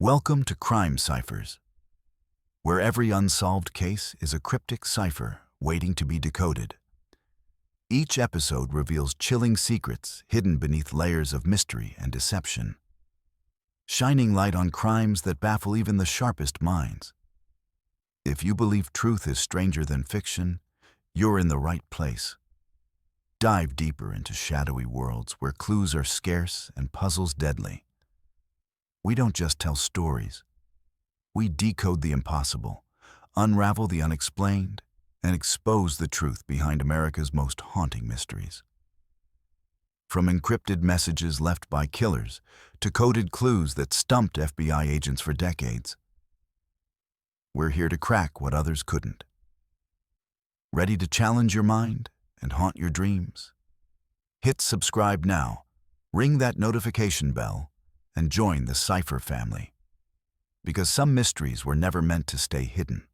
Welcome to Crime Ciphers, where every unsolved case is a cryptic cipher waiting to be decoded. Each episode reveals chilling secrets hidden beneath layers of mystery and deception, shining light on crimes that baffle even the sharpest minds. If you believe truth is stranger than fiction, you're in the right place. Dive deeper into shadowy worlds where clues are scarce and puzzles deadly. We don't just tell stories. We decode the impossible, unravel the unexplained, and expose the truth behind America's most haunting mysteries. From encrypted messages left by killers to coded clues that stumped FBI agents for decades, we're here to crack what others couldn't. Ready to challenge your mind and haunt your dreams? Hit subscribe now, ring that notification bell, and join the Cipher family. Because some mysteries were never meant to stay hidden.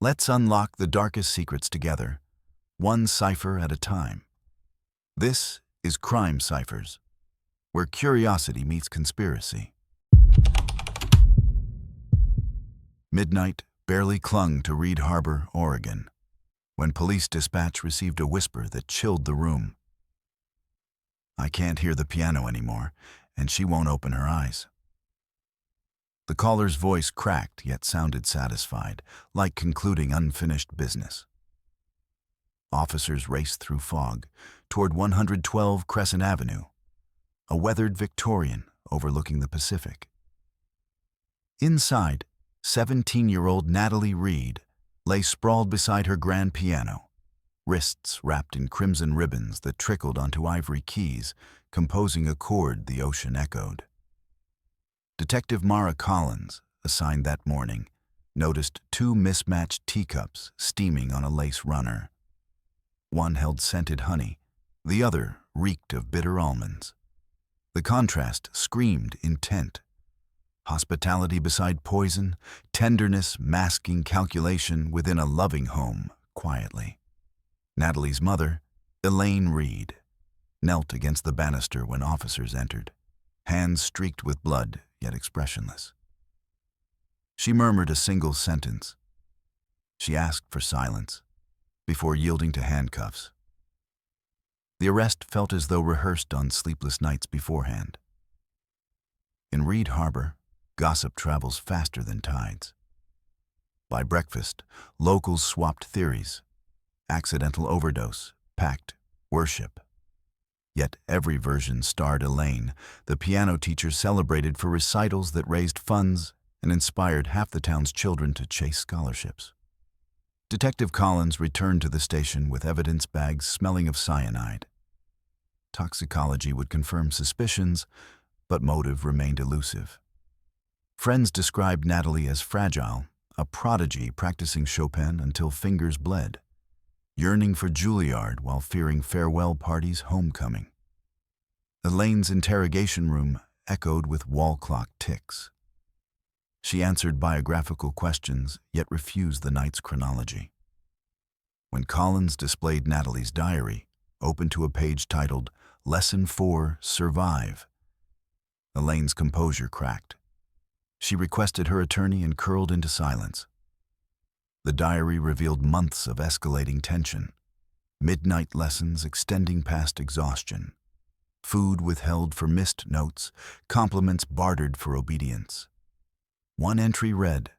Let's unlock the darkest secrets together, one cipher at a time. This is Crime Ciphers, where curiosity meets conspiracy. Midnight barely clung to Reed Harbor, Oregon, when police dispatch received a whisper that chilled the room. "I can't hear the piano anymore, and she won't open her eyes." The caller's voice cracked yet sounded satisfied, like concluding unfinished business. Officers raced through fog toward 112 Crescent Avenue, a weathered Victorian overlooking the Pacific. Inside, 17-year-old Natalie Reed lay sprawled beside her grand piano, wrists wrapped in crimson ribbons that trickled onto ivory keys, composing a chord the ocean echoed. Detective Mara Collins, assigned that morning, noticed two mismatched teacups steaming on a lace runner. One held scented honey, the other reeked of bitter almonds. The contrast screamed intent. Hospitality beside poison, tenderness masking calculation within a loving home quietly. Natalie's mother, Elaine Reed, knelt against the banister when officers entered, hands streaked with blood yet expressionless. She murmured a single sentence. She asked for silence before yielding to handcuffs. The arrest felt as though rehearsed on sleepless nights beforehand. In Reed Harbor, gossip travels faster than tides. By breakfast, locals swapped theories, accidental overdose, pact, worship. Yet every version starred Elaine, the piano teacher celebrated for recitals that raised funds and inspired half the town's children to chase scholarships. Detective Collins returned to the station with evidence bags smelling of cyanide. Toxicology would confirm suspicions, but motive remained elusive. Friends described Natalie as fragile, a prodigy practicing Chopin until fingers bled, yearning for Juilliard while fearing farewell parties' homecoming. Elaine's interrogation room echoed with wall clock ticks. She answered biographical questions, yet refused the night's chronology. When Collins displayed Natalie's diary, open to a page titled Lesson 4, Survive, Elaine's composure cracked. She requested her attorney and curled into silence. The diary revealed months of escalating tension, midnight lessons extending past exhaustion, food withheld for missed notes, compliments bartered for obedience. One entry read,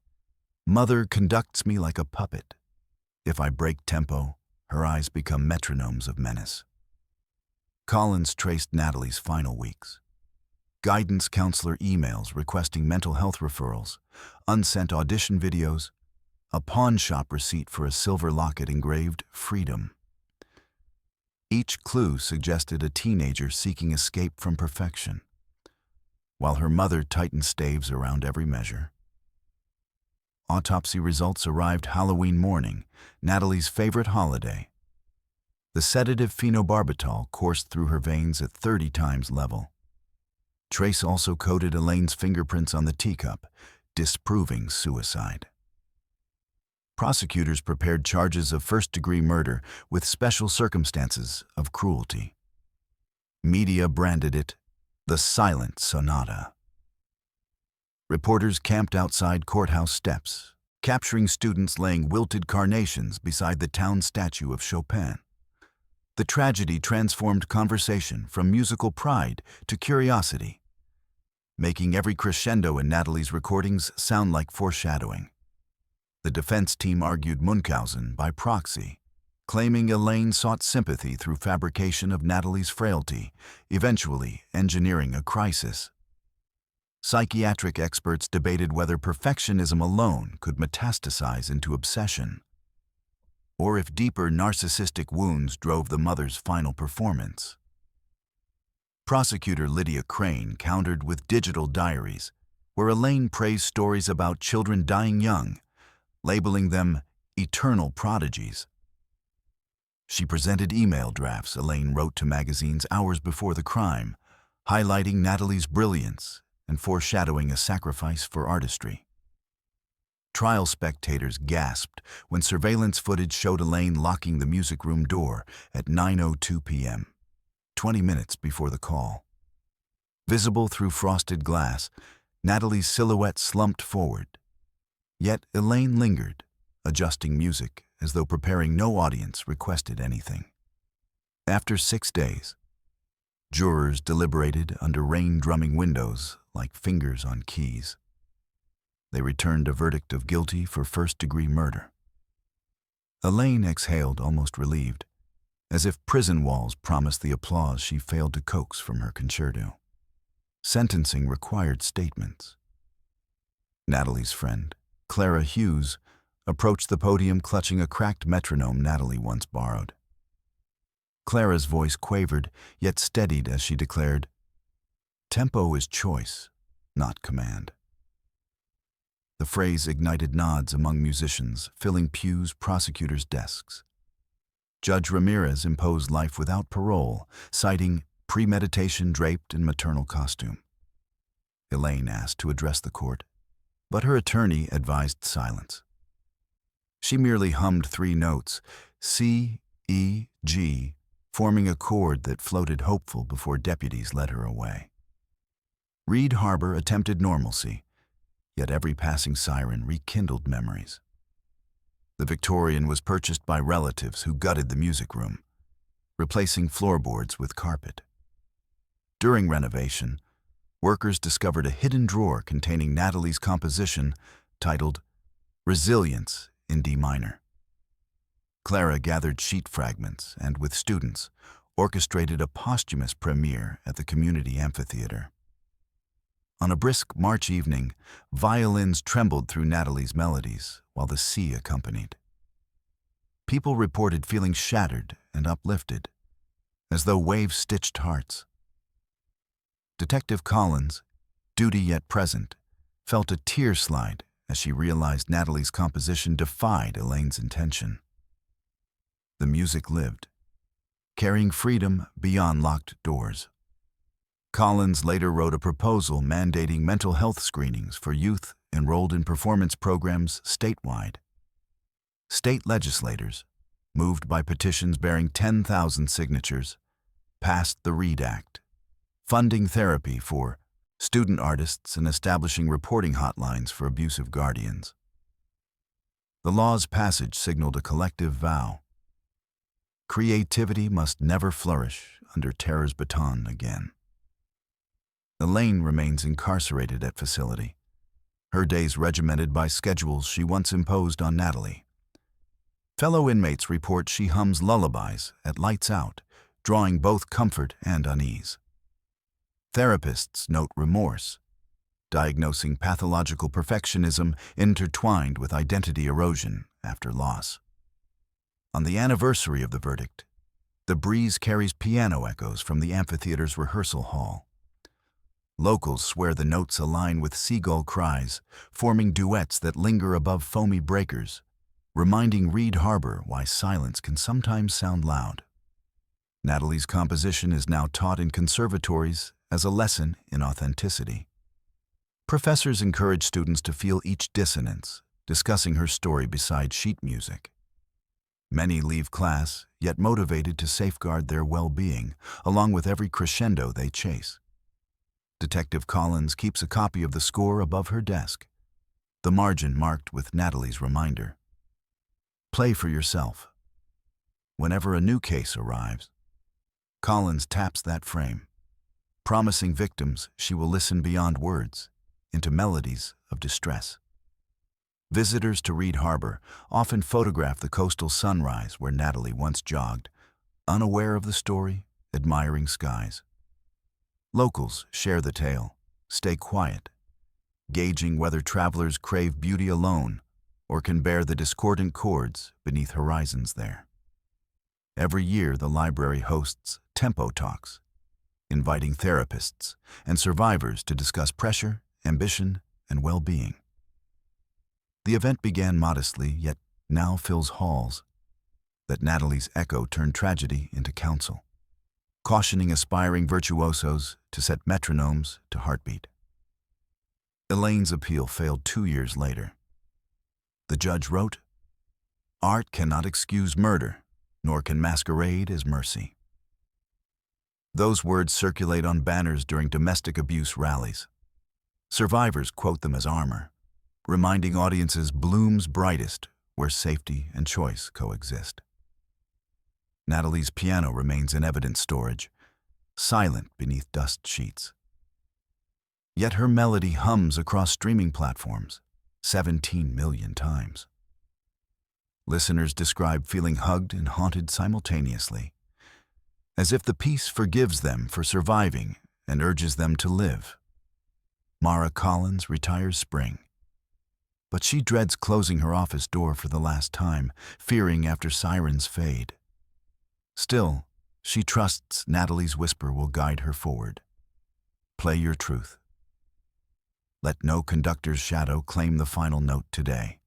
"Mother conducts me like a puppet. If I break tempo, her eyes become metronomes of menace." Collins traced Natalie's final weeks. Guidance counselor emails requesting mental health referrals, unsent audition videos, a pawn shop receipt for a silver locket engraved "Freedom." Each clue suggested a teenager seeking escape from perfection, while her mother tightened staves around every measure. Autopsy results arrived Halloween morning, Natalie's favorite holiday. The sedative phenobarbital coursed through her veins at 30 times level. Trace also coded Elaine's fingerprints on the teacup, disproving suicide. Prosecutors prepared charges of first-degree murder with special circumstances of cruelty. Media branded it the Silent Sonata. Reporters camped outside courthouse steps, capturing students laying wilted carnations beside the town statue of Chopin. The tragedy transformed conversation from musical pride to curiosity, making every crescendo in Natalie's recordings sound like foreshadowing. The defense team argued Munchausen by proxy, claiming Elaine sought sympathy through fabrication of Natalie's frailty, eventually engineering a crisis. Psychiatric experts debated whether perfectionism alone could metastasize into obsession, or if deeper narcissistic wounds drove the mother's final performance. Prosecutor Lydia Crane countered with digital diaries, where Elaine praised stories about children dying young, labeling them eternal prodigies. She presented email drafts Elaine wrote to magazines hours before the crime, highlighting Natalie's brilliance and foreshadowing a sacrifice for artistry. Trial spectators gasped when surveillance footage showed Elaine locking the music room door at 9:02 p.m., 20 minutes before the call. Visible through frosted glass, Natalie's silhouette slumped forward. Yet Elaine lingered, adjusting music as though preparing no audience requested anything. After 6 days, jurors deliberated under rain-drumming windows like fingers on keys. They returned a verdict of guilty for first-degree murder. Elaine exhaled, almost relieved, as if prison walls promised the applause she failed to coax from her concerto. Sentencing required statements. Natalie's friend, Clara Hughes, approached the podium clutching a cracked metronome Natalie once borrowed. Clara's voice quavered, yet steadied as she declared, "Tempo is choice, not command." The phrase ignited nods among musicians, filling pews, prosecutors' desks. Judge Ramirez imposed life without parole, citing premeditation draped in maternal costume. Elaine asked to address the court, but her attorney advised silence. She merely hummed 3 notes, C, E, G, forming a chord that floated hopeful before deputies led her away. Reed Harbor attempted normalcy, yet every passing siren rekindled memories. The Victorian was purchased by relatives who gutted the music room, replacing floorboards with carpet. During renovation, workers discovered a hidden drawer containing Natalie's composition titled Resilience in D minor. Clara gathered sheet fragments and, with students, orchestrated a posthumous premiere at the community amphitheater. On a brisk March evening, violins trembled through Natalie's melodies while the sea accompanied. People reported feeling shattered and uplifted, as though waves stitched hearts. Detective Collins, duty yet present, felt a tear slide as she realized Natalie's composition defied Elaine's intention. The music lived, carrying freedom beyond locked doors. Collins later wrote a proposal mandating mental health screenings for youth enrolled in performance programs statewide. State legislators, moved by petitions bearing 10,000 signatures, passed the READ Act, funding therapy for student artists and establishing reporting hotlines for abusive guardians. The law's passage signaled a collective vow. Creativity must never flourish under terror's baton again. Elaine remains incarcerated at facility, her days regimented by schedules she once imposed on Natalie. Fellow inmates report she hums lullabies at lights out, drawing both comfort and unease. Therapists note remorse, diagnosing pathological perfectionism intertwined with identity erosion after loss. On the anniversary of the verdict, the breeze carries piano echoes from the amphitheater's rehearsal hall. Locals swear the notes align with seagull cries, forming duets that linger above foamy breakers, reminding Reed Harbor why silence can sometimes sound loud. Natalie's composition is now taught in conservatories as a lesson in authenticity. Professors encourage students to feel each dissonance, discussing her story beside sheet music. Many leave class, yet motivated to safeguard their well-being, along with every crescendo they chase. Detective Collins keeps a copy of the score above her desk, the margin marked with Natalie's reminder. Play for yourself. Whenever a new case arrives, Collins taps that frame, promising victims she will listen beyond words into melodies of distress. Visitors to Reed Harbor often photograph the coastal sunrise where Natalie once jogged, unaware of the story, admiring skies. Locals share the tale, stay quiet, gauging whether travelers crave beauty alone or can bear the discordant chords beneath horizons there. Every year, the library hosts Tempo Talks, inviting therapists and survivors to discuss pressure, ambition, and well-being. The event began modestly, yet now fills halls. That Natalie's echo turned tragedy into counsel, cautioning aspiring virtuosos to set metronomes to heartbeat. Elaine's appeal failed 2 years later. The judge wrote, "Art cannot excuse murder, nor can masquerade as mercy." Those words circulate on banners during domestic abuse rallies. Survivors quote them as armor, reminding audiences bloom's brightest where safety and choice coexist. Natalie's piano remains in evidence storage, silent beneath dust sheets. Yet her melody hums across streaming platforms 17 million times. Listeners describe feeling hugged and haunted simultaneously, as if the piece forgives them for surviving and urges them to live. Mara Collins retires spring, but she dreads closing her office door for the last time, fearing after sirens fade. Still, she trusts Natalie's whisper will guide her forward. Play your truth. Let no conductor's shadow claim the final note today.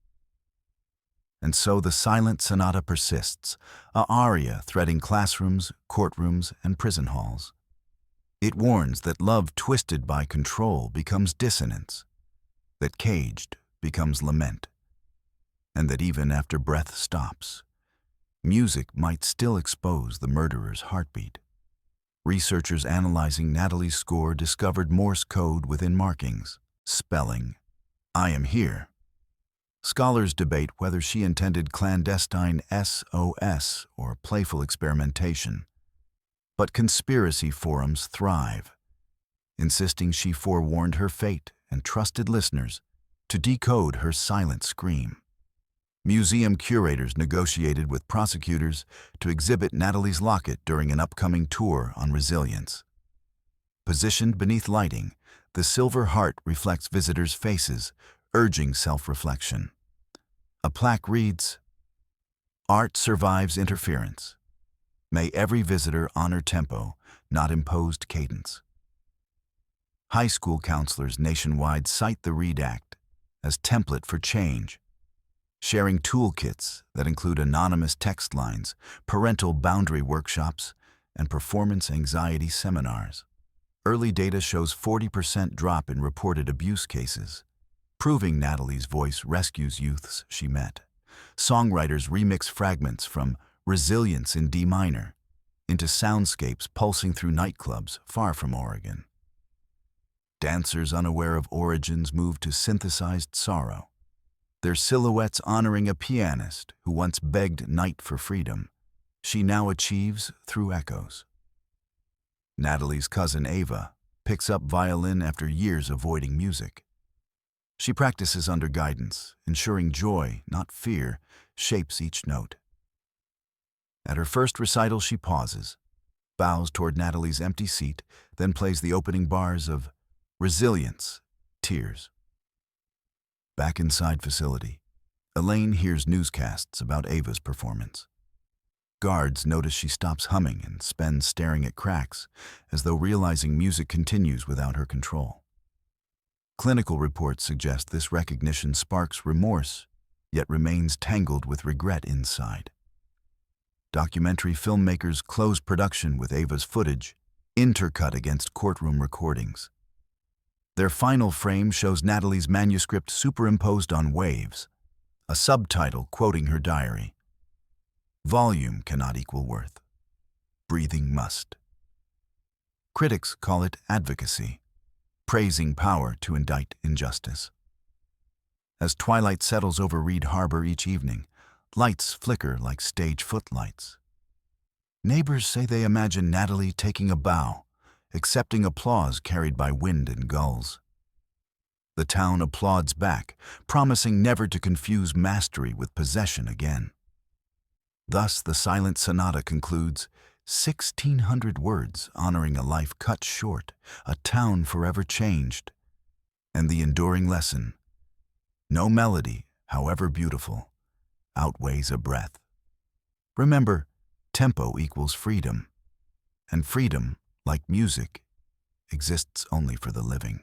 And so the silent sonata persists, a aria threading classrooms, courtrooms, and prison halls. It warns that love twisted by control becomes dissonance, that caged becomes lament, and that even after breath stops, music might still expose the murderer's heartbeat. Researchers analyzing Natalie's score discovered Morse code within markings, spelling, "I am here." Scholars debate whether she intended clandestine SOS or playful experimentation. But conspiracy forums thrive, insisting she forewarned her fate and trusted listeners to decode her silent scream. Museum curators negotiated with prosecutors to exhibit Natalie's locket during an upcoming tour on resilience. Positioned beneath lighting, the silver heart reflects visitors' faces, urging self-reflection. A plaque reads, "Art survives interference. May every visitor honor tempo, not imposed cadence." High school counselors nationwide cite the Reed Act as template for change, sharing toolkits that include anonymous text lines, parental boundary workshops, and performance anxiety seminars. Early data shows 40% drop in reported abuse cases, proving Natalie's voice rescues youths she met. Songwriters remix fragments from Resilience in D minor into soundscapes pulsing through nightclubs far from Oregon. Dancers unaware of origins move to synthesized sorrow, their silhouettes honoring a pianist who once begged night for freedom. She now achieves through echoes. Natalie's cousin Ava picks up violin after years avoiding music. She practices under guidance, ensuring joy, not fear, shapes each note. At her first recital, she pauses, bows toward Natalie's empty seat, then plays the opening bars of Resilience, Tears. Back inside facility, Elaine hears newscasts about Ava's performance. Guards notice she stops humming and spends staring at cracks, as though realizing music continues without her control. Clinical reports suggest this recognition sparks remorse, yet remains tangled with regret inside. Documentary filmmakers close production with Ava's footage, intercut against courtroom recordings. Their final frame shows Natalie's manuscript superimposed on waves, a subtitle quoting her diary. Volume cannot equal worth. Breathing must. Critics call it advocacy, praising power to indict injustice. As twilight settles over Reed Harbor each evening, lights flicker like stage footlights. Neighbors say they imagine Natalie taking a bow, accepting applause carried by wind and gulls. The town applauds back, promising never to confuse mastery with possession again. Thus, the silent sonata concludes, 1,600 words honoring a life cut short, a town forever changed, and the enduring lesson, no melody, however beautiful, outweighs a breath. Remember, tempo equals freedom, and freedom, like music, exists only for the living.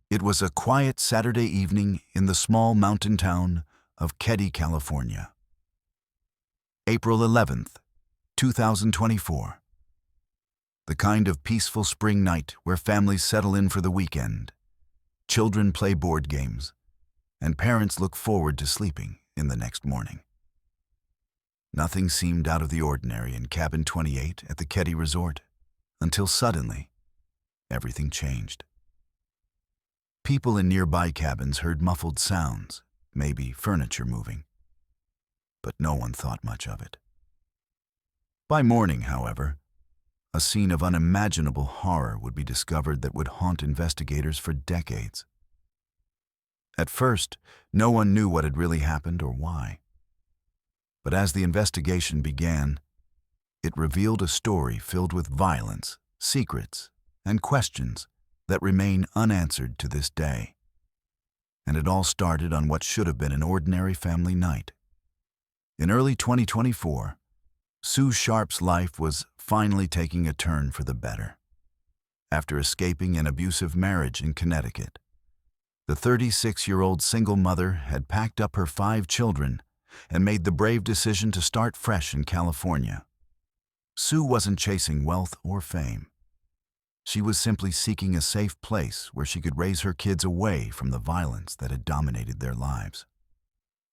It was a quiet Saturday evening in the small mountain town of Keddie, California. April 11th, 2024. The kind of peaceful spring night where families settle in for the weekend, children play board games, and parents look forward to sleeping in the next morning. Nothing seemed out of the ordinary in Cabin 28 at the Keddie Resort, until suddenly, everything changed. People in nearby cabins heard muffled sounds, maybe furniture moving, but no one thought much of it. By morning, however, a scene of unimaginable horror would be discovered that would haunt investigators for decades. At first, no one knew what had really happened or why. But as the investigation began, it revealed a story filled with violence, secrets, and questions that remain unanswered to this day. And it all started on what should have been an ordinary family night. In early 2024, Sue Sharp's life was finally taking a turn for the better. After escaping an abusive marriage in Connecticut, the 36-year-old single mother had packed up her 5 children and made the brave decision to start fresh in California. Sue wasn't chasing wealth or fame. She was simply seeking a safe place where she could raise her kids away from the violence that had dominated their lives.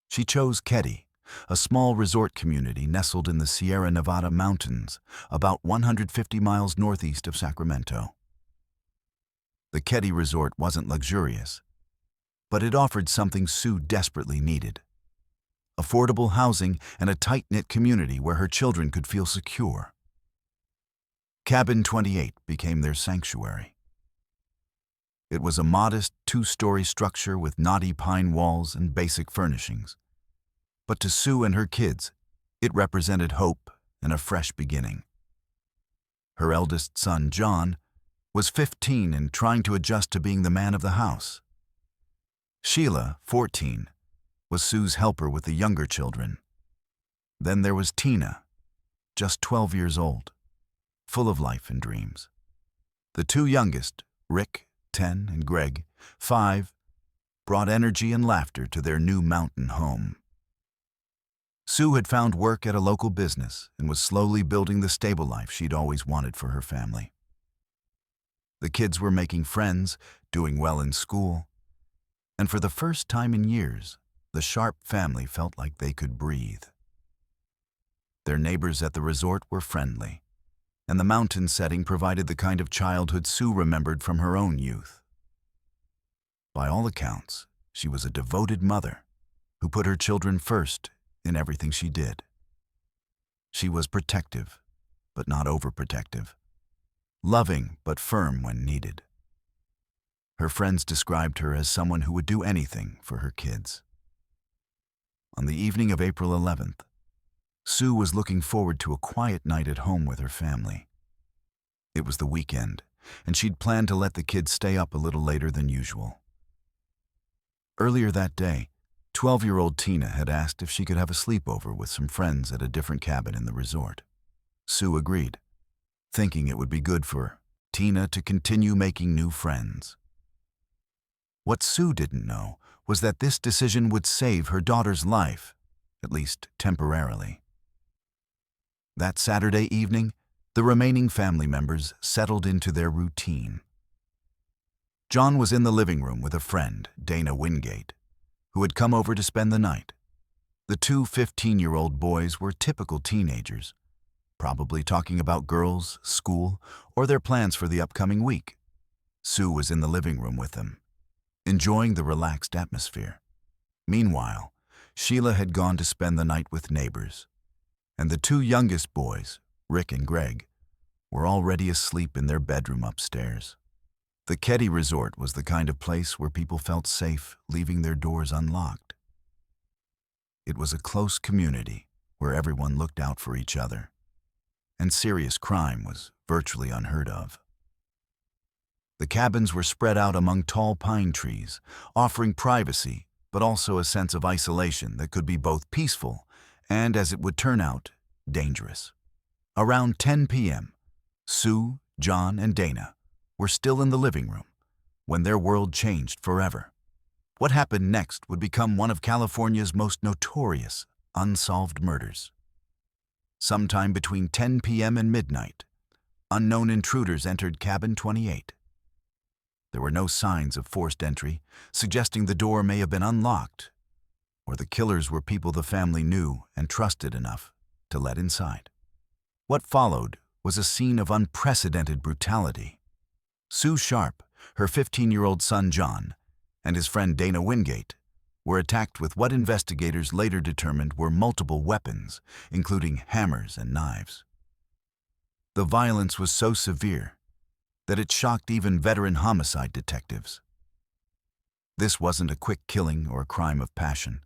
She chose Keddie, a small resort community nestled in the Sierra Nevada mountains, about 150 miles northeast of Sacramento. The Keddie Resort wasn't luxurious, but it offered something Sue desperately needed: affordable housing and a tight-knit community where her children could feel secure. Cabin 28 became their sanctuary. It was a modest 2-story structure with knotty pine walls and basic furnishings. But to Sue and her kids, it represented hope and a fresh beginning. Her eldest son, John, was 15 and trying to adjust to being the man of the house. Sheila, 14, was Sue's helper with the younger children. Then there was Tina, just 12 years old, full of life and dreams. The 2 youngest, Rick, 10, and Greg, 5, brought energy and laughter to their new mountain home. Sue had found work at a local business and was slowly building the stable life she'd always wanted for her family. The kids were making friends, doing well in school, and for the first time in years, the Sharp family felt like they could breathe. Their neighbors at the resort were friendly, and the mountain setting provided the kind of childhood Sue remembered from her own youth. By all accounts, she was a devoted mother who put her children first in everything she did. She was protective, but not overprotective, loving but firm when needed. Her friends described her as someone who would do anything for her kids. On the evening of April 11th, Sue was looking forward to a quiet night at home with her family. It was the weekend, and she'd planned to let the kids stay up a little later than usual. Earlier that day, 12-year-old Tina had asked if she could have a sleepover with some friends at a different cabin in the resort. Sue agreed, thinking it would be good for Tina to continue making new friends. What Sue didn't know was that this decision would save her daughter's life, at least temporarily. That Saturday evening, the remaining family members settled into their routine. John was in the living room with a friend, Dana Wingate, who had come over to spend the night. The 2 15-year-old boys were typical teenagers, probably talking about girls, school, or their plans for the upcoming week. Sue was in the living room with them, enjoying the relaxed atmosphere. Meanwhile, Sheila had gone to spend the night with neighbors, and the two youngest boys, Rick and Greg, were already asleep in their bedroom upstairs. The Keddy Resort was the kind of place where people felt safe leaving their doors unlocked. It was a close community where everyone looked out for each other, and serious crime was virtually unheard of. The cabins were spread out among tall pine trees, offering privacy, but also a sense of isolation that could be both peaceful and, as it would turn out, dangerous. Around 10 p.m., Sue, John, and Dana were still in the living room when their world changed forever. What happened next would become one of California's most notorious unsolved murders. Sometime between 10 p.m. and midnight, unknown intruders entered cabin 28. There were no signs of forced entry, suggesting the door may have been unlocked, or the killers were people the family knew and trusted enough to let inside. What followed was a scene of unprecedented brutality. Sue Sharp, her 15-year-old son John, and his friend Dana Wingate were attacked with what investigators later determined were multiple weapons, including hammers and knives. The violence was so severe that it shocked even veteran homicide detectives. This wasn't a quick killing or a crime of passion.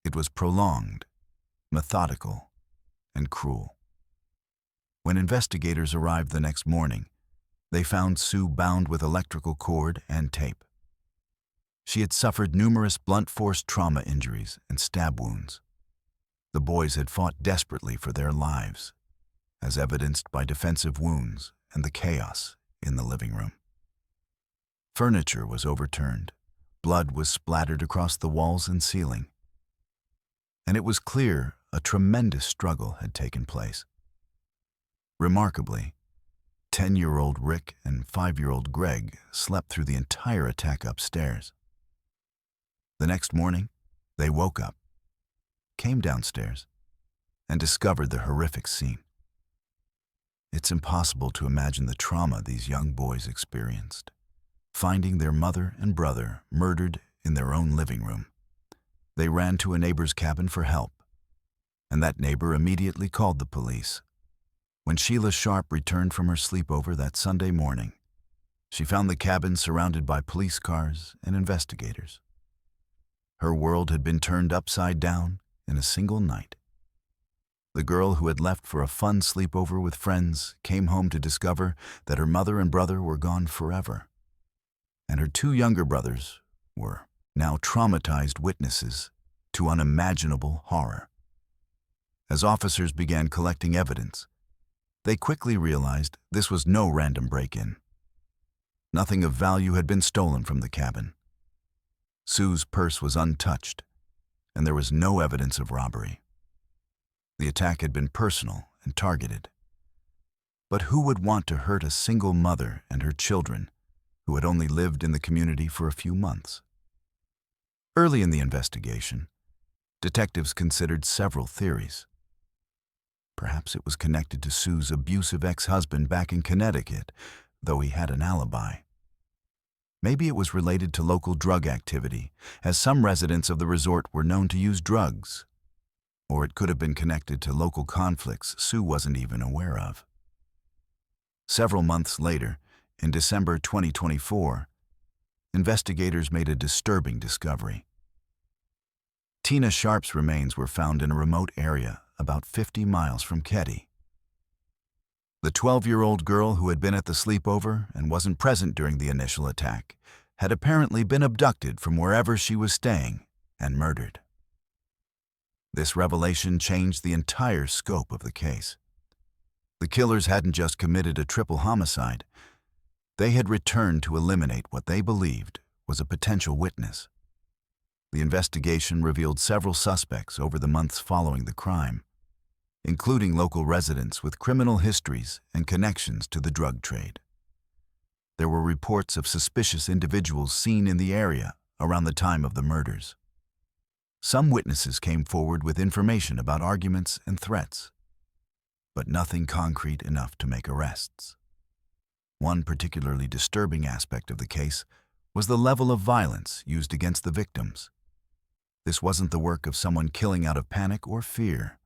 It was prolonged, methodical, and cruel. When investigators arrived the next morning, they found Sue bound with electrical cord and tape. She had suffered numerous blunt force trauma injuries and stab wounds. The boys had fought desperately for their lives, as evidenced by defensive wounds and the chaos in the living room. Furniture was overturned, blood was splattered across the walls and ceiling, and it was clear a tremendous struggle had taken place. Remarkably, 10-year-old Rick and 5-year-old Greg slept through the entire attack upstairs. The next morning, they woke up, came downstairs, and discovered the horrific scene. It's impossible to imagine the trauma these young boys experienced, finding their mother and brother murdered in their own living room. They ran to a neighbor's cabin for help, and that neighbor immediately called the police. When Sheila Sharp returned from her sleepover that Sunday morning, she found the cabin surrounded by police cars and investigators. Her world had been turned upside down in a single night. The girl who had left for a fun sleepover with friends came home to discover that her mother and brother were gone forever, and her two younger brothers were now traumatized witnesses to unimaginable horror. As officers began collecting evidence, they quickly realized this was no random break-in. Nothing of value had been stolen from the cabin. Sue's purse was untouched, and there was no evidence of robbery. The attack had been personal and targeted. But who would want to hurt a single mother and her children who had only lived in the community for a few months? Early in the investigation, detectives considered several theories. Perhaps it was connected to Sue's abusive ex-husband back in Connecticut, though he had an alibi. Maybe it was related to local drug activity, as some residents of the resort were known to use drugs. Or it could have been connected to local conflicts Sue wasn't even aware of. Several months later, in December 2024, investigators made a disturbing discovery. Tina Sharp's remains were found in a remote area about 50 miles from Keddy. The 12-year-old girl who had been at the sleepover and wasn't present during the initial attack had apparently been abducted from wherever she was staying and murdered. This revelation changed the entire scope of the case. The killers hadn't just committed a triple homicide. They had returned to eliminate what they believed was a potential witness. The investigation revealed several suspects over the months following the crime, including local residents with criminal histories and connections to the drug trade. There were reports of suspicious individuals seen in the area around the time of the murders. Some witnesses came forward with information about arguments and threats. but nothing concrete enough to make arrests. One particularly disturbing aspect of the case was the level of violence used against the victims. This wasn't the work of someone killing out of panic or fear.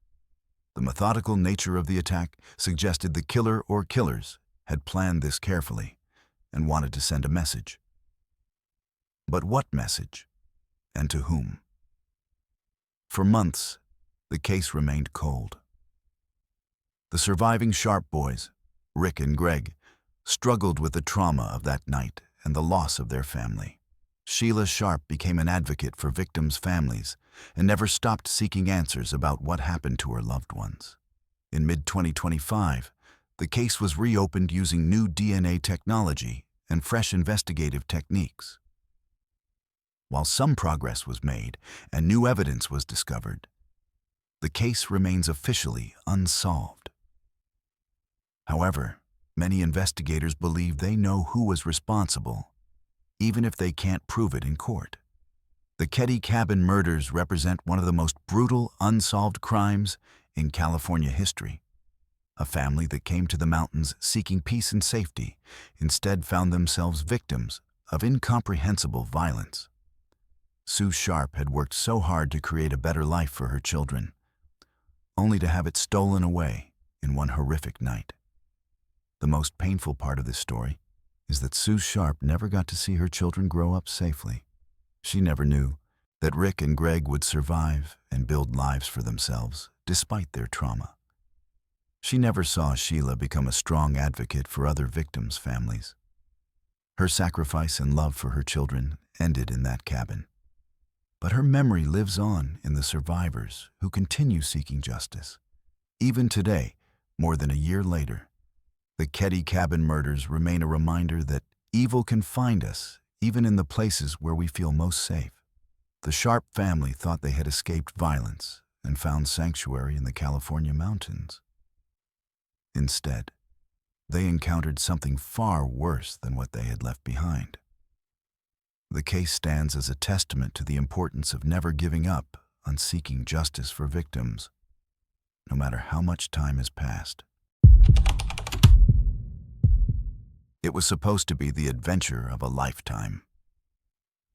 The methodical nature of the attack suggested the killer or killers had planned this carefully and wanted to send a message. But what message? And to whom? For months, the case remained cold. The surviving Sharp boys, Rick and Greg, struggled with the trauma of that night and the loss of their family. Sheila Sharp became an advocate for victims' families and never stopped seeking answers about what happened to her loved ones. In mid-2025, the case was reopened using new DNA technology and fresh investigative techniques. While some progress was made and new evidence was discovered, the case remains officially unsolved. However, many investigators believe they know who was responsible, even if they can't prove it in court. The Ketty Cabin murders represent one of the most brutal, unsolved crimes in California history. A family that came to the mountains seeking peace and safety instead found themselves victims of incomprehensible violence. Sue Sharp had worked so hard to create a better life for her children, only to have it stolen away in one horrific night. The most painful part of this story is that Sue Sharp never got to see her children grow up safely. She never knew that Rick and Greg would survive and build lives for themselves despite their trauma. She never saw Sheila become a strong advocate for other victims' families. Her sacrifice and love for her children ended in that cabin. But her memory lives on in the survivors who continue seeking justice. Even today, more than a year later, the Ketty Cabin murders remain a reminder that evil can find us even in the places where we feel most safe. The Sharp family thought they had escaped violence and found sanctuary in the California mountains. Instead, they encountered something far worse than what they had left behind. The case stands as a testament to the importance of never giving up on seeking justice for victims, no matter how much time has passed. It was supposed to be the adventure of a lifetime.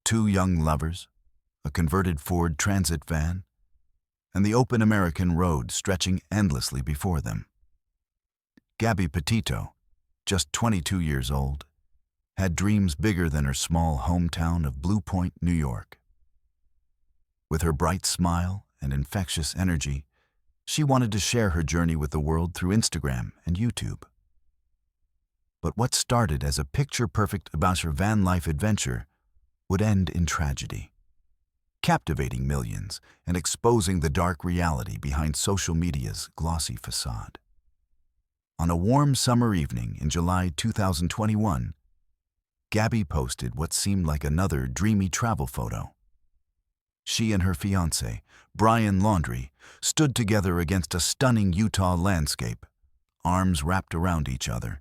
Two young lovers, a converted Ford Transit van, and the open American road stretching endlessly before them. Gabby Petito, just 22 years old, had dreams bigger than her small hometown of Blue Point, New York. With her bright smile and infectious energy, she wanted to share her journey with the world through Instagram and YouTube. But what started as a picture-perfect about her van life adventure would end in tragedy, captivating millions and exposing the dark reality behind social media's glossy facade. On a warm summer evening in July 2021, Gabby posted what seemed like another dreamy travel photo. She and her fiancé, Brian Laundrie, stood together against a stunning Utah landscape, arms wrapped around each other,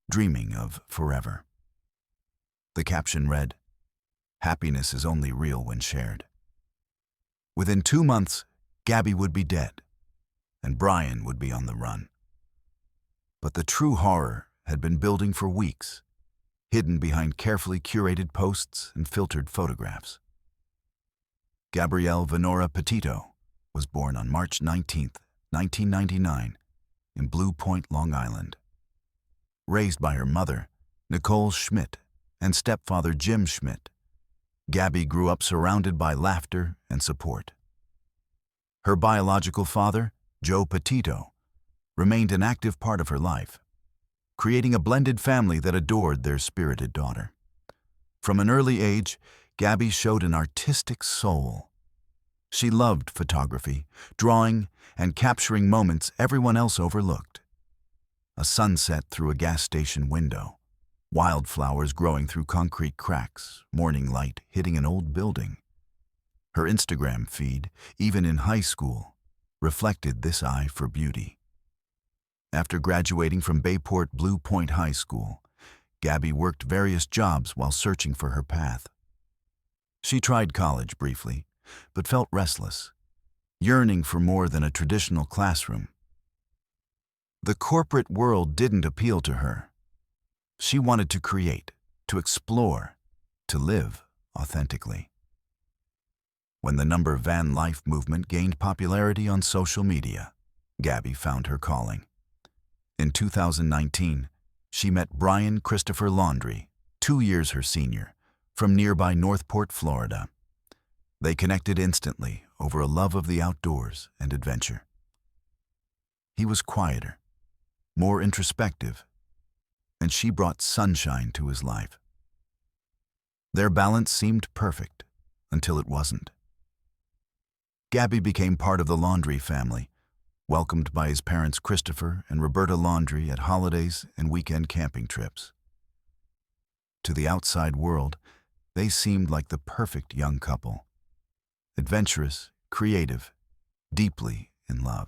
dreaming of forever. The caption read, "Happiness is only real when shared." Within 2 months, Gabby would be dead, and Brian would be on the run. But the true horror had been building for weeks, hidden behind carefully curated posts and filtered photographs. Gabrielle Venora Petito was born on March 19, 1999, in Blue Point, Long Island. Raised by her mother, Nicole Schmidt, and stepfather Jim Schmidt, Gabby grew up surrounded by laughter and support. Her biological father, Joe Petito, remained an active part of her life, creating a blended family that adored their spirited daughter. From an early age, Gabby showed an artistic soul. She loved photography, drawing, and capturing moments everyone else overlooked. A sunset through a gas station window, wildflowers growing through concrete cracks, morning light hitting an old building. Her Instagram feed, even in high school, reflected this eye for beauty. After graduating from Bayport Blue Point High School, Gabby worked various jobs while searching for her path. She tried college briefly, but felt restless, yearning for more than a traditional classroom. The corporate world didn't appeal to her. She wanted to create, to explore, to live authentically. When the van life movement gained popularity on social media, Gabby found her calling. In 2019, she met Brian Christopher Laundrie, 2 years her senior, from nearby Northport, Florida. They connected instantly over a love of the outdoors and adventure. He was quieter, more introspective, and she brought sunshine to his life. Their balance seemed perfect until it wasn't. Gabby became part of the Laundrie family, welcomed by his parents Christopher and Roberta Laundrie at holidays and weekend camping trips. To the outside world, they seemed like the perfect young couple. Adventurous, creative, deeply in love.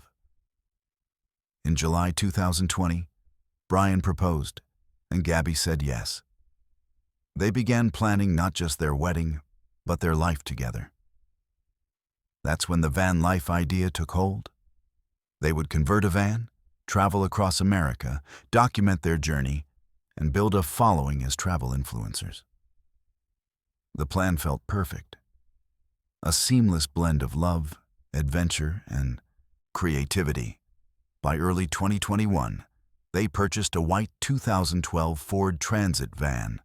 In July 2020, Brian proposed, and Gabby said yes. They began planning not just their wedding, but their life together. That's when the van life idea took hold. They would convert a van, travel across America, document their journey, and build a following as travel influencers. The plan felt perfect. A seamless blend of love, adventure, and creativity. By early 2021, they purchased a white 2012 Ford Transit van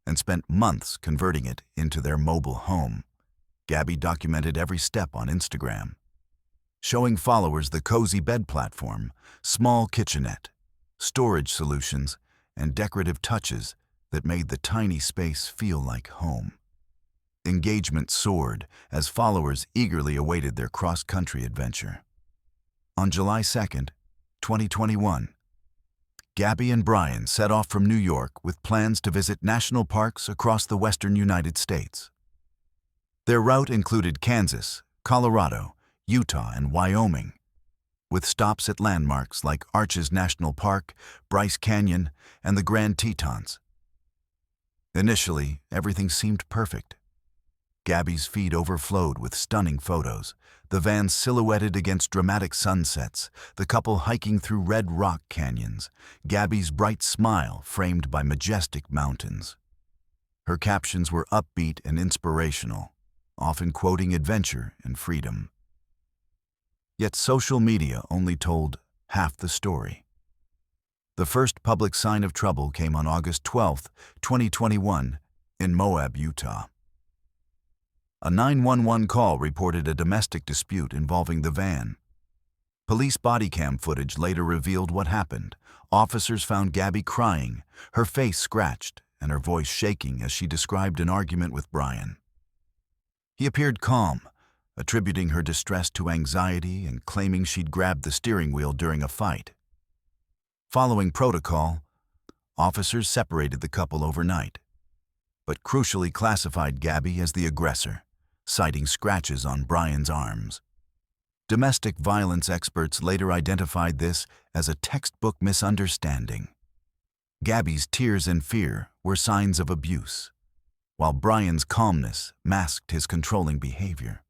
and spent months converting it into their mobile home. Gabby documented every step on Instagram, showing followers the cozy bed platform, small kitchenette, storage solutions, and decorative touches that made the tiny space feel like home. Engagement soared as followers eagerly awaited their cross-country adventure. On July 2nd, 2021, Gabby and Brian set off from New York with plans to visit national parks across the western United States. Their route included Kansas, Colorado, Utah, and Wyoming, with stops at landmarks like Arches National Park, Bryce Canyon, and the Grand Tetons. Initially, everything seemed perfect. Gabby's feed overflowed with stunning photos, the van silhouetted against dramatic sunsets, the couple hiking through red rock canyons, Gabby's bright smile framed by majestic mountains. Her captions were upbeat and inspirational, often quoting adventure and freedom. Yet social media only told half the story. The first public sign of trouble came on August 12, 2021, in Moab, Utah. A 911 call reported a domestic dispute involving the van. Police body cam footage later revealed what happened. Officers found Gabby crying, her face scratched, and her voice shaking as she described an argument with Brian. He appeared calm, attributing her distress to anxiety and claiming she'd grabbed the steering wheel during a fight. Following protocol, officers separated the couple overnight, but crucially classified Gabby as the aggressor, citing scratches on Brian's arms. Domestic violence experts later identified this as a textbook misunderstanding. Gabby's tears and fear were signs of abuse, while Brian's calmness masked his controlling behavior.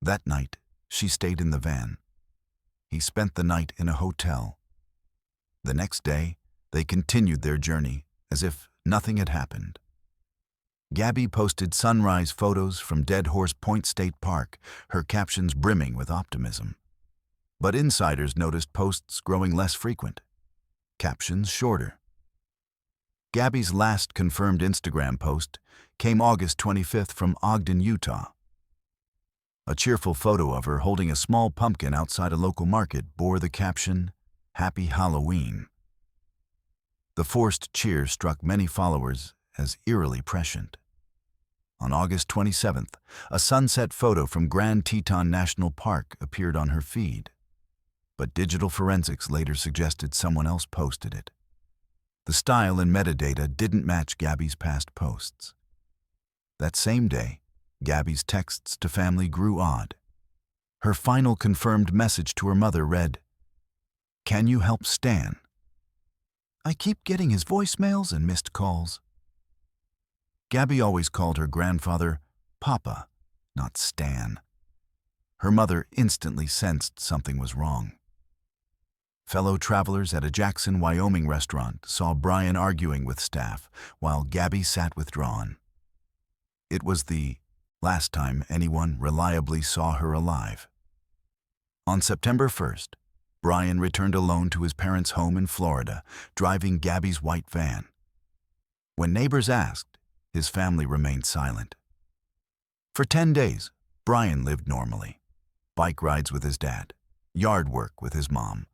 That night, she stayed in the van. He spent the night in a hotel. The next day, they continued their journey as if nothing had happened. Gabby posted sunrise photos from Dead Horse Point State Park, her captions brimming with optimism. But insiders noticed posts growing less frequent, captions shorter. Gabby's last confirmed Instagram post came August 25th from Ogden, Utah. A cheerful photo of her holding a small pumpkin outside a local market bore the caption, "Happy Halloween." The forced cheer struck many followers as eerily prescient. On August 27th, a sunset photo from Grand Teton National Park appeared on her feed, but digital forensics later suggested someone else posted it. The style and metadata didn't match Gabby's past posts. That same day, Gabby's texts to family grew odd. Her final confirmed message to her mother read, "Can you help Stan? I keep getting his voicemails and missed calls." Gabby always called her grandfather Papa, not Stan. Her mother instantly sensed something was wrong. Fellow travelers at a Jackson, Wyoming restaurant saw Brian arguing with staff while Gabby sat withdrawn. It was the last time anyone reliably saw her alive. On September 1st, Brian returned alone to his parents' home in Florida, driving Gabby's white van. When neighbors asked, his family remained silent. For 10 days, Brian lived normally. Bike rides with his dad, yard work with his mom,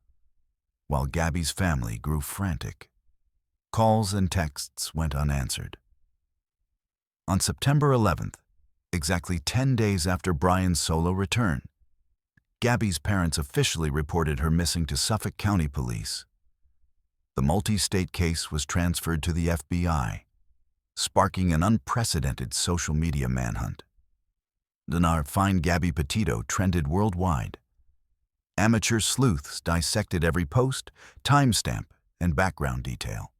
while Gabby's family grew frantic. Calls and texts went unanswered. On September 11th, exactly 10 days after Brian's solo return, Gabby's parents officially reported her missing to Suffolk County Police. The multi-state case was transferred to the FBI, sparking an unprecedented social media manhunt. Our Find Gabby Petito trended worldwide. Amateur sleuths dissected every post, timestamp, and background detail.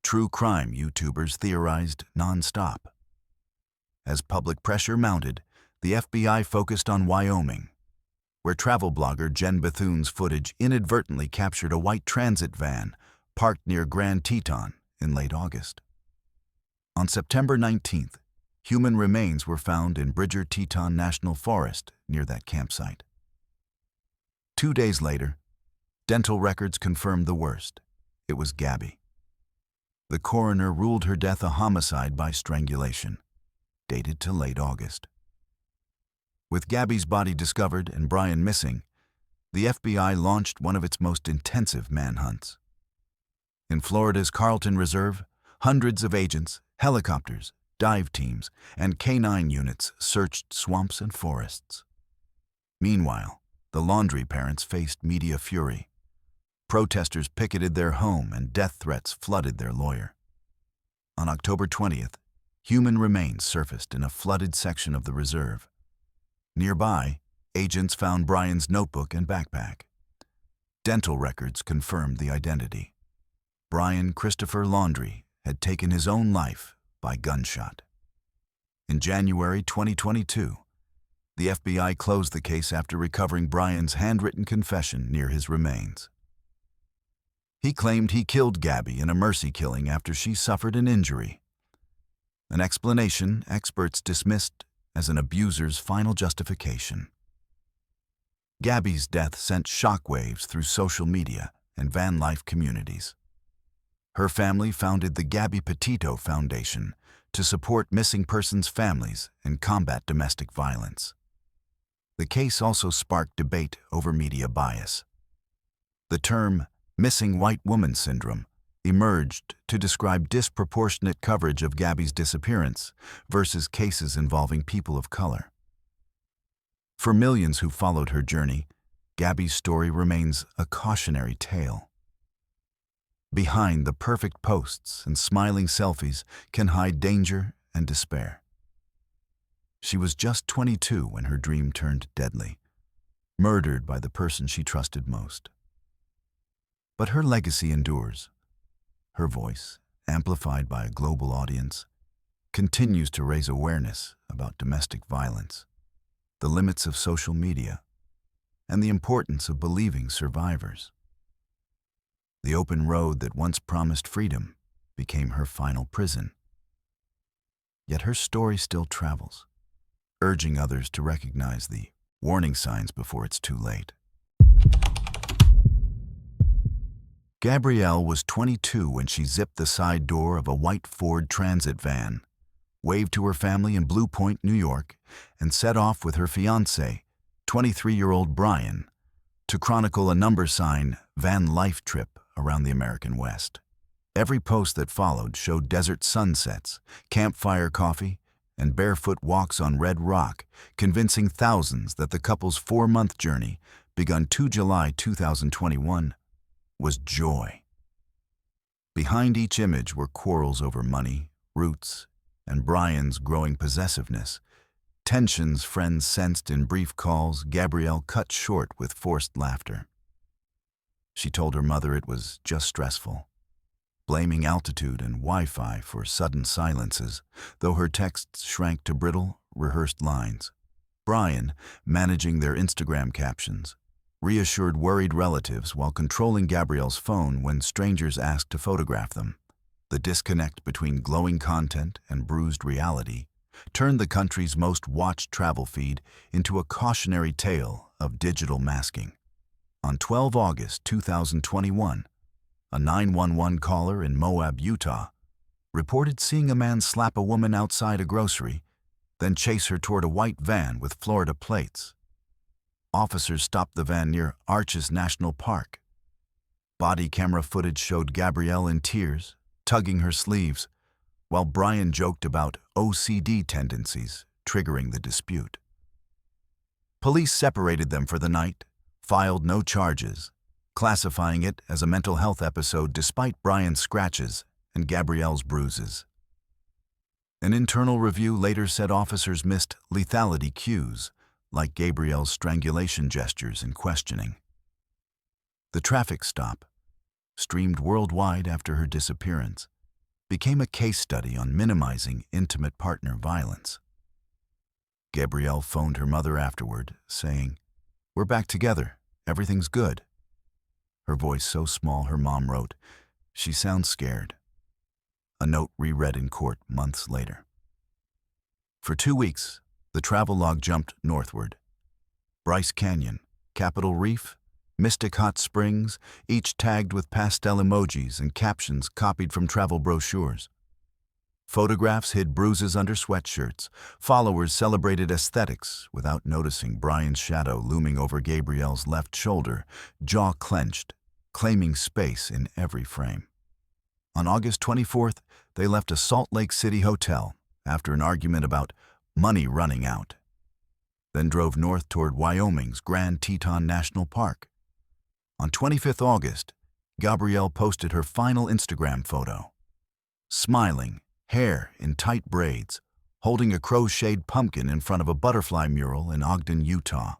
True crime YouTubers theorized non-stop. As public pressure mounted, the FBI focused on Wyoming, where travel blogger Jen Bethune's footage inadvertently captured a white transit van parked near Grand Teton in late August. On September 19th, human remains were found in Bridger Teton National Forest near that campsite. 2 days later, dental records confirmed the worst. It was Gabby. The coroner ruled her death a homicide by strangulation, dated to late August. With Gabby's body discovered and Brian missing, the FBI launched one of its most intensive manhunts. In Florida's Carlton Reserve, hundreds of agents, helicopters, dive teams, and K-9 units searched swamps and forests. Meanwhile, the Laundrie parents faced media fury. Protesters picketed their home and death threats flooded their lawyer. On October 20th, human remains surfaced in a flooded section of the reserve. Nearby, agents found Brian's notebook and backpack. Dental records confirmed the identity. Brian Christopher Laundrie had taken his own life by gunshot. In January 2022, the FBI closed the case after recovering Brian's handwritten confession near his remains. He claimed he killed Gabby in a mercy killing after she suffered an injury, an explanation experts dismissed as an abuser's final justification. Gabby's death sent shockwaves through social media and van life communities. Her family founded the Gabby Petito Foundation to support missing persons' families and combat domestic violence. The case also sparked debate over media bias. The term missing white woman syndrome emerged to describe disproportionate coverage of Gabby's disappearance versus cases involving people of color. For millions who followed her journey, Gabby's story remains a cautionary tale. Behind the perfect posts and smiling selfies can hide danger and despair. She was just 22 when her dream turned deadly, murdered by the person she trusted most. But her legacy endures. Her voice, amplified by a global audience, continues to raise awareness about domestic violence, the limits of social media, and the importance of believing survivors. The open road that once promised freedom became her final prison. Yet her story still travels, urging others to recognize the warning signs before it's too late. Gabrielle was 22 when she zipped the side door of a white Ford Transit van, waved to her family in Blue Point, New York, and set off with her fiancé, 23-year-old Brian, to chronicle a number sign van life trip around the American West. Every post that followed showed desert sunsets, campfire coffee, and barefoot walks on red rock, convincing thousands that the couple's 4-month journey, begun 2 July 2021, was joy. Behind each image were quarrels over money, roots, and Brian's growing possessiveness. Tensions friends sensed in brief calls, Gabrielle cut short with forced laughter. She told her mother it was just stressful, blaming altitude and Wi-Fi for sudden silences, though her texts shrank to brittle, rehearsed lines. Brian, managing their Instagram captions, reassured worried relatives while controlling Gabrielle's phone when strangers asked to photograph them. The disconnect between glowing content and bruised reality turned the country's most watched travel feed into a cautionary tale of digital masking. On 12 August 2021, a 911 caller in Moab, Utah, reported seeing a man slap a woman outside a grocery, then chase her toward a white van with Florida plates. Officers stopped the van near Arches National Park. Body camera footage showed Gabrielle in tears, tugging her sleeves, while Brian joked about OCD tendencies triggering the dispute. Police separated them for the night, filed no charges, classifying it as a mental health episode despite Brian's scratches and Gabrielle's bruises. An internal review later said officers missed lethality cues, like Gabrielle's strangulation gestures and questioning. The traffic stop, streamed worldwide after her disappearance, became a case study on minimizing intimate partner violence. Gabrielle phoned her mother afterward, saying, "We're back together. Everything's good." Her voice so small her mom wrote, "She sounds scared." A note reread in court months later. For 2 weeks, the travelogue jumped northward. Bryce Canyon, Capitol Reef, Mystic Hot Springs, each tagged with pastel emojis and captions copied from travel brochures. Photographs hid bruises under sweatshirts. Followers celebrated aesthetics without noticing Brian's shadow looming over Gabrielle's left shoulder, jaw clenched, claiming space in every frame. On August 24th, they left a Salt Lake City hotel after an argument about money running out, then drove north toward Wyoming's Grand Teton National Park. On 25th August, Gabrielle posted her final Instagram photo. Smiling, hair in tight braids, holding a crocheted pumpkin in front of a butterfly mural in Ogden, Utah.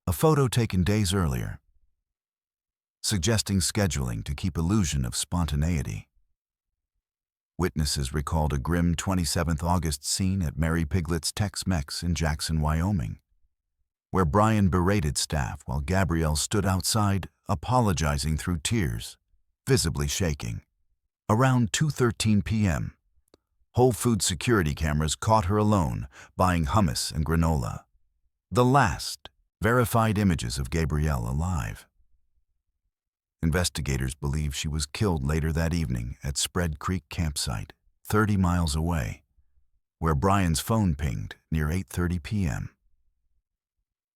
A photo taken days earlier, suggesting scheduling to keep illusion of spontaneity. Witnesses recalled a grim 27th August scene at Mary Piglet's Tex-Mex in Jackson, Wyoming, where Brian berated staff while Gabrielle stood outside, apologizing through tears, visibly shaking. Around 2:13 p.m., Whole Foods security cameras caught her alone, buying hummus and granola. The last verified images of Gabrielle alive. Investigators believe she was killed later that evening at Spread Creek campsite, 30 miles away, where Brian's phone pinged near 8:30 p.m.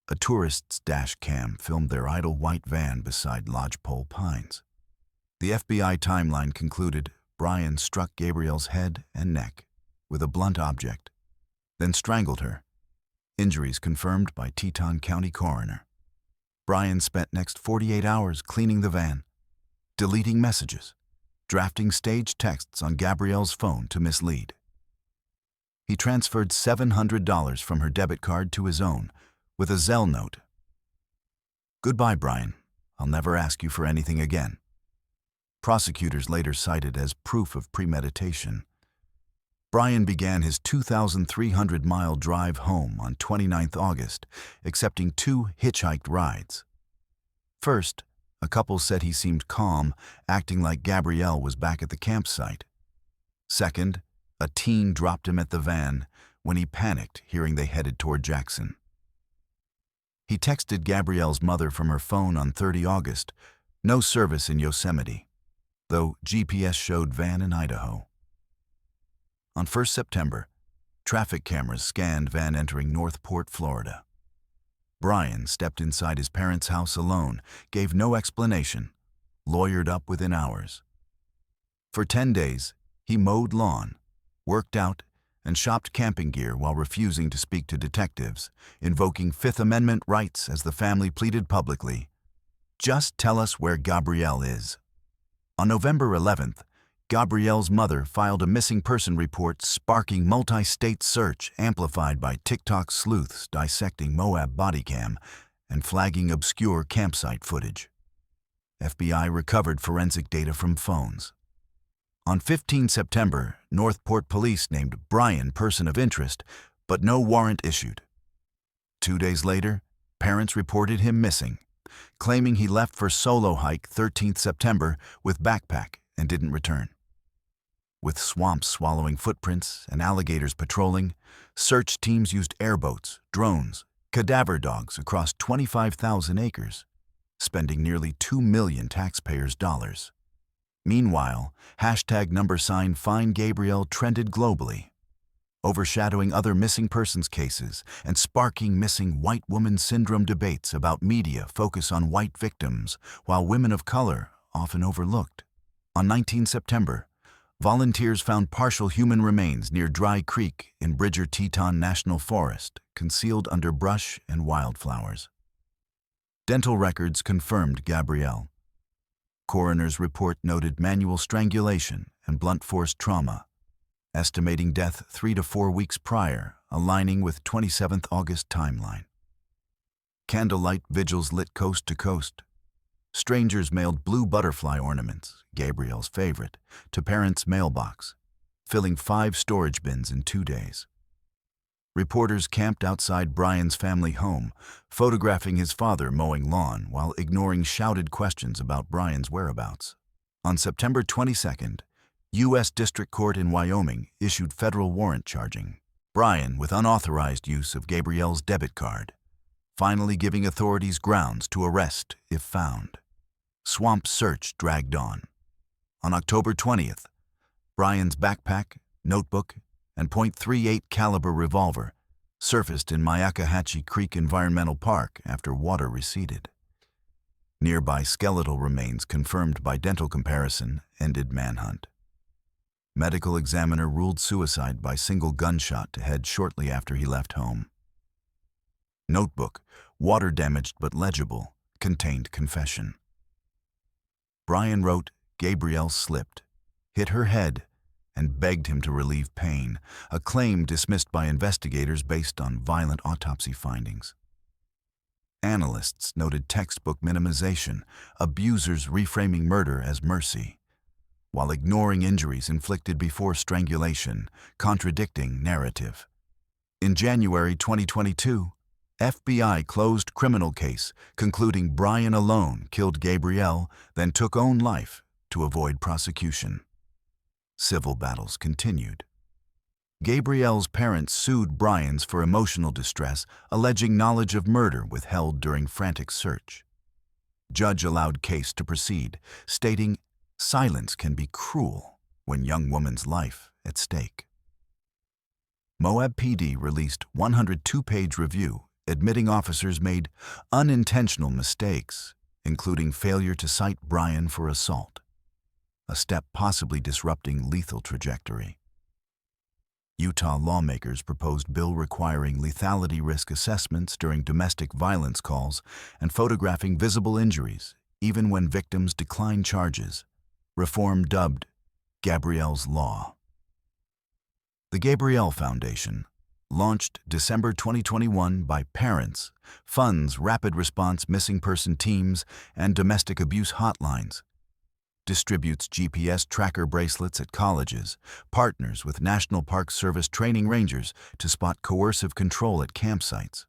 A tourist's dash cam filmed their idle white van beside Lodgepole Pines. The FBI timeline concluded Brian struck Gabrielle's head and neck with a blunt object, then strangled her, injuries confirmed by Teton County coroner. Brian spent next 48 hours cleaning the van, deleting messages, drafting staged texts on Gabrielle's phone to mislead. He transferred $700 from her debit card to his own with a Zelle note. "Goodbye, Brian. I'll never ask you for anything again." Prosecutors later cited as proof of premeditation. Brian began his 2,300-mile drive home on 29th August, accepting 2 hitchhiked rides. First, a couple said he seemed calm, acting like Gabrielle was back at the campsite. Second, a teen dropped him at the van when he panicked hearing they headed toward Jackson. He texted Gabrielle's mother from her phone on 30 August, no service in Yosemite, though GPS showed van in Idaho. On 1st September, traffic cameras scanned van entering Northport, Florida. Brian stepped inside his parents' house alone, gave no explanation, lawyered up within hours. For 10 days, he mowed lawn, worked out, and shopped camping gear while refusing to speak to detectives, invoking Fifth Amendment rights as the family pleaded publicly. "Just tell us where Gabrielle is." On November 11th, Gabrielle's mother filed a missing person report sparking multi-state search amplified by TikTok sleuths dissecting Moab body cam and flagging obscure campsite footage. FBI recovered forensic data from phones. On 15 September, Northport police named Brian person of interest, but no warrant issued. 2 days later, Parents reported him missing, claiming he left for solo hike 13th September with backpack and didn't return. With swamps swallowing footprints and alligators patrolling, search teams used airboats, drones, cadaver dogs across 25,000 acres, spending nearly $2 million taxpayers' dollars. Meanwhile, #Find Gabrielle trended globally, overshadowing other missing persons cases and sparking missing white woman syndrome debates about media focus on white victims, while women of color often overlooked. On 19 September, volunteers found partial human remains near Dry Creek in Bridger-Teton National Forest, concealed under brush and wildflowers. Dental records confirmed Gabrielle. Coroner's report noted manual strangulation and blunt force trauma, estimating death 3 to 4 weeks prior, aligning with 27th August timeline. Candlelight vigils lit coast to coast. Strangers mailed blue butterfly ornaments, Gabrielle's favorite, to parents' mailbox, filling 5 storage bins in 2 days. Reporters camped outside Brian's family home, photographing his father mowing lawn while ignoring shouted questions about Brian's whereabouts. On September 22nd, U.S. District Court in Wyoming issued federal warrant charging Brian with unauthorized use of Gabrielle's debit card, finally giving authorities grounds to arrest if found. Swamp search dragged on. On October 20th, Brian's backpack, notebook, and .38 caliber revolver surfaced in Myakkahatchee Creek Environmental Park after water receded. Nearby skeletal remains confirmed by dental comparison ended manhunt. Medical examiner ruled suicide by single gunshot to head shortly after he left home. Notebook, water-damaged but legible, contained confession. Brian wrote, Gabrielle slipped, hit her head, and begged him to relieve pain, a claim dismissed by investigators based on violent autopsy findings. Analysts noted textbook minimization, abusers reframing murder as mercy, while ignoring injuries inflicted before strangulation, contradicting narrative. In January 2022, FBI closed criminal case, concluding Brian alone killed Gabrielle, then took own life to avoid prosecution. Civil battles continued. Gabrielle's parents sued Brian's for emotional distress, alleging knowledge of murder withheld during frantic search. Judge allowed case to proceed, stating, silence can be cruel when young woman's life at stake. Moab PD released 102-page review admitting officers made unintentional mistakes, including failure to cite Brian for assault, a step possibly disrupting lethal trajectory. Utah lawmakers proposed bill requiring lethality risk assessments during domestic violence calls and photographing visible injuries, even when victims decline charges, reform dubbed Gabrielle's Law. The Gabrielle Foundation, launched December 2021 by parents, funds rapid response missing person teams and domestic abuse hotlines, distributes GPS tracker bracelets at colleges, partners with National Park Service training rangers to spot coercive control at campsites.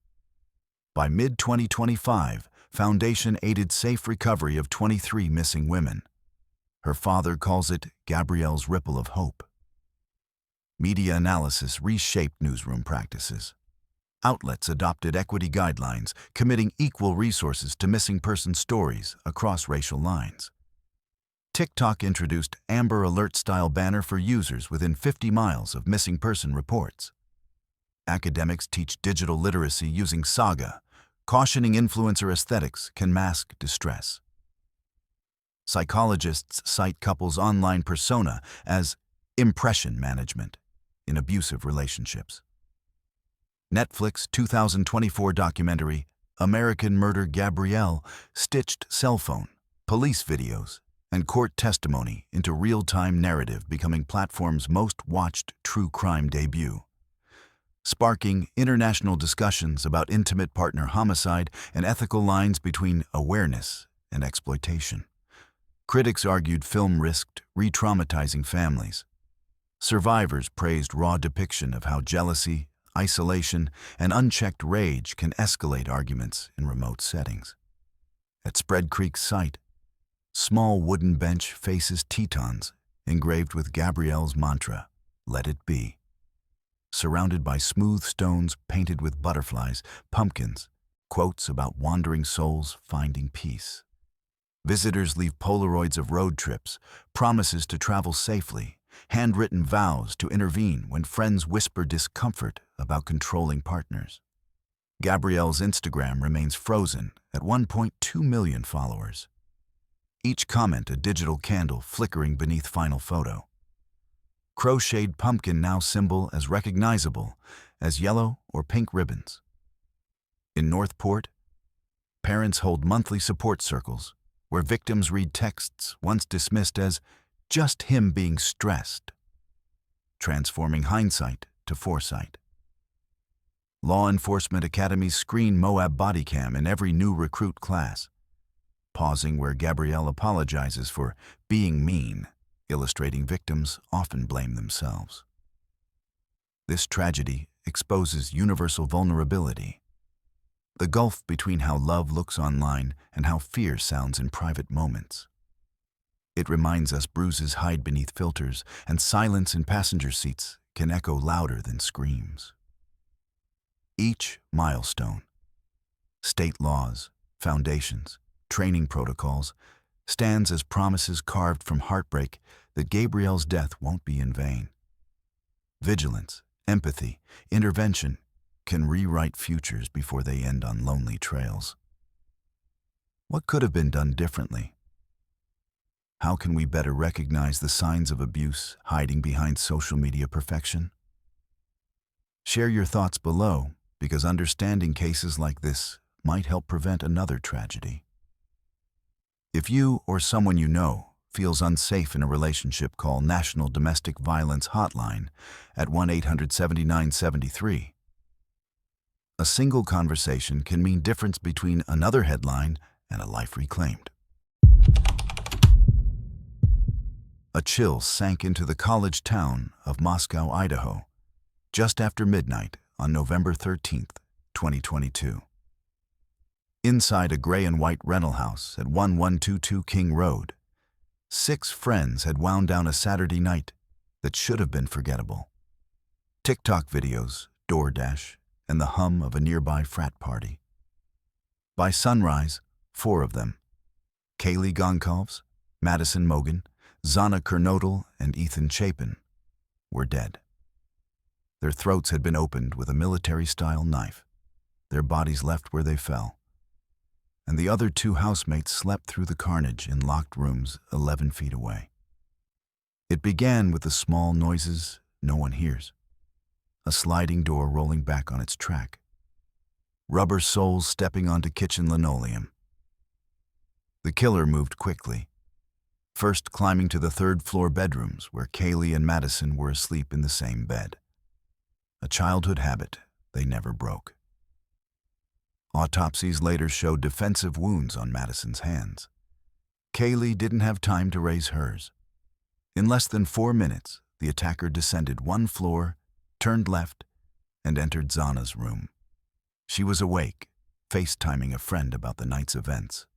By mid-2025, Foundation aided safe recovery of 23 missing women. Her father calls it Gabrielle's ripple of hope. Media analysis reshaped newsroom practices. Outlets adopted equity guidelines, committing equal resources to missing person stories across racial lines. TikTok introduced Amber Alert-style banner for users within 50 miles of missing person reports. Academics teach digital literacy using Saga, cautioning influencer aesthetics can mask distress. Psychologists cite couples' online persona as impression management in abusive relationships. Netflix 2024 documentary American Murder Gabrielle stitched cell phone, police videos, and court testimony into real-time narrative, becoming platform's most watched true crime debut, sparking international discussions about intimate partner homicide and ethical lines between awareness and exploitation. Critics argued film risked re-traumatizing families. Survivors praised raw depiction of how jealousy, isolation, and unchecked rage can escalate arguments in remote settings. At Spread Creek's site, small wooden bench faces Tetons engraved with Gabrielle's mantra, "Let it be." Surrounded by smooth stones painted with butterflies, pumpkins, quotes about wandering souls finding peace. Visitors leave Polaroids of road trips, promises to travel safely, handwritten vows to intervene when friends whisper discomfort about controlling partners. Gabrielle's Instagram remains frozen at 1.2 million followers. Each comment a digital candle flickering beneath final photo. Crocheted pumpkin now symbol as recognizable as yellow or pink ribbons. In Northport, parents hold monthly support circles where victims read texts once dismissed as just him being stressed, transforming hindsight to foresight. Law enforcement academies screen Moab body cam in every new recruit class, pausing where Gabrielle apologizes for being mean, illustrating victims often blame themselves. This tragedy exposes universal vulnerability, the gulf between how love looks online and how fear sounds in private moments. It reminds us bruises hide beneath filters, and silence in passenger seats can echo louder than screams. Each milestone, state laws, foundations, training protocols, stands as promises carved from heartbreak that Gabrielle's death won't be in vain. Vigilance, empathy, intervention can rewrite futures before they end on lonely trails. What could have been done differently? How can we better recognize the signs of abuse hiding behind social media perfection? Share your thoughts below, because understanding cases like this might help prevent another tragedy. If you or someone you know feels unsafe in a relationship, call National Domestic Violence Hotline at 1-800-7973. A single conversation can mean difference between another headline and a life reclaimed. A chill sank into the college town of Moscow, Idaho, just after midnight on November 13th, 2022. Inside a gray and white rental house at 1122 King Road, 6 friends had wound down a Saturday night that should have been forgettable. TikTok videos, DoorDash, and the hum of a nearby frat party. By sunrise, 4 of them, Kaylee Gonkalves, Madison Mogan, Zana Kernodle, and Ethan Chapin, were dead. Their throats had been opened with a military-style knife, their bodies left where they fell, and the other 2 housemates slept through the carnage in locked rooms 11 feet away. It began with the small noises no one hears. A sliding door rolling back on its track. Rubber soles stepping onto kitchen linoleum. The killer moved quickly, first climbing to the 3rd-floor bedrooms where Kaylee and Madison were asleep in the same bed. A childhood habit they never broke. Autopsies later showed defensive wounds on Madison's hands. Kaylee didn't have time to raise hers. In less than 4 minutes, the attacker descended 1 floor, turned left, and entered Zana's room. She was awake, FaceTiming a friend about the night's events.